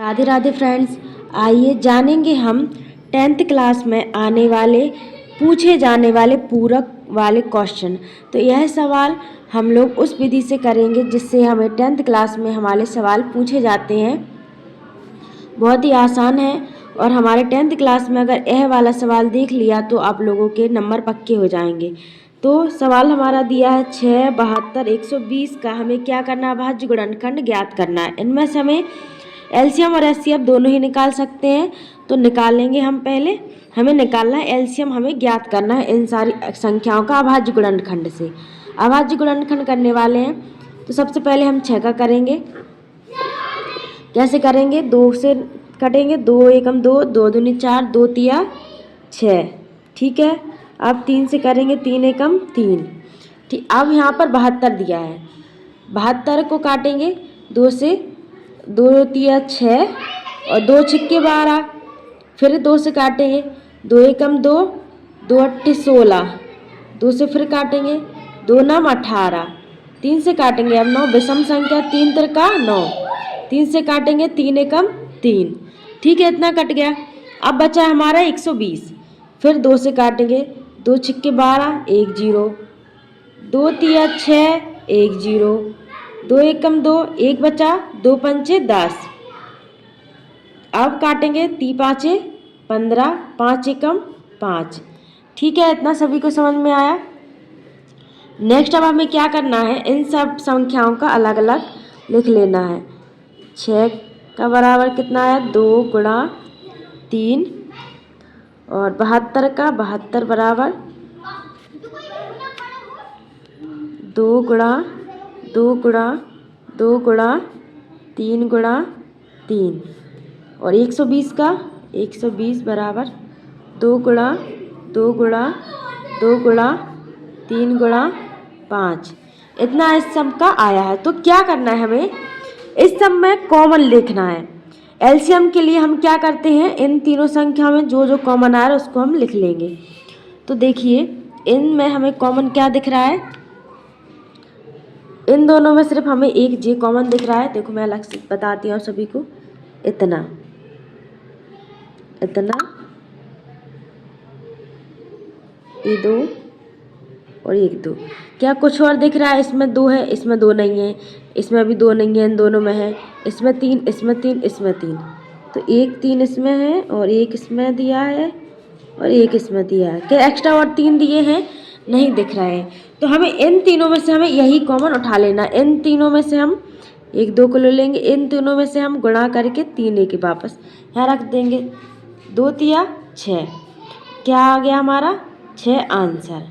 Radhe Radhe friends, आइए जानेंगे हम 10th क्लास में आने वाले पूछे जाने वाले पूरक वाले क्वेश्चन। तो यह सवाल हम लोग उस विधि से करेंगे जिससे हमें 10th क्लास में हमारे सवाल पूछे जाते हैं। बहुत ही आसान है और हमारे 10th क्लास में अगर यह वाला सवाल देख लिया तो आप लोगों के नंबर पक्के हो जाएंगे। तो सवाल हमारा दिया है 6, 72, 120 का हमें क्या करना है, अभाज्य गुणनखंड ज्ञात करना है। इनमें से हमें एलसीएम और एचसीएफ दोनों ही निकाल सकते हैं, तो निकालेंगे हम। पहले हमें निकालना है एलसीएम, हमें ज्ञात करना है इन सारी संख्याओं का अभाज्य गुणनखंड से। अभाज्य गुणनखंड करने वाले हैं तो सबसे पहले हम 6 का करेंगे। कैसे करेंगे, 2 से कटेंगे, 2 एकम 2, 2 दूनी 4, 2 तिया 6। ठीक है, अब 3 से करेंगे, 3 एकम 3। ठीक, अब यहाँ पर 72 दिया है, 72 को काटेंगे 2 से, 2 तिया 6 और 2 छिक्के 12। फिर 2 से काटेंगे, 2 एकम 2, 2 अट्ठी 16, 2 से फिर काटेंगे, 2 नम 18, 3 से काटेंगे अब 9, विषम संख्या 3 तिरका 9, 3 से काटेंगे, 3 एकम 3। ठीक है, इतना कट गया। अब बचा हमारा 120। फिर 2 से काटेंगे, 2 छिक्के 12, 1 0, 2 तिया 6, 1 0, 2 एकम 2, 1 बचा, 2 पंचे 10। अब काटेंगे, 3 पाँचे 15, 5 एकम 5। ठीक है, इतना सभी को समझ में आया। नेक्स्ट अब हमें क्या करना है, इन सब संख्याओं का अलग अलग लिख लेना है। 6 का बराबर कितना है, 2 गुणा 3, और 72 का 72 बराबर 2 गुणा 2 गुणा 2 गुणा 3 गुणा 3, और 120 का 120 बराबर 2 गुणा 2 गुणा 2 गुणा 3 गुणा 5। इतना इस सब का आया है। तो क्या करना है, हमें इस सब में कॉमन लिखना है। एलसीएम के लिए हम क्या करते हैं, इन तीनों संख्या में जो जो कॉमन आ रहा है उसको हम लिख लेंगे। तो देखिए, इनमें हमें कॉमन क्या दिख रहा है, इन दोनों में सिर्फ हमें एक जे कॉमन दिख रहा है। देखो मैं अलग से बताती हूँ सभी को, इतना इतना, ये 2 और 1 2। क्या कुछ और दिख रहा है, इसमें 2 है, इसमें 2 नहीं है, इसमें भी 2 नहीं है, इन दोनों में है, इसमें 3, इसमें 3, इसमें 3। तो 1 3 इसमें है और 1 इसमें दिया है और 1 इसमें दिया है। क्या एक्स्ट्रा और 3 दिए हैं, नहीं दिख रहे हैं। तो हमें इन तीनों में से हमें यही कॉमन उठा लेना। इन तीनों में से हम 1 2 को ले लेंगे, इन तीनों में से हम गुणा करके 3 लेके वापस यहाँ रख देंगे। 2 तिया 6, क्या आ गया हमारा 6 आंसर।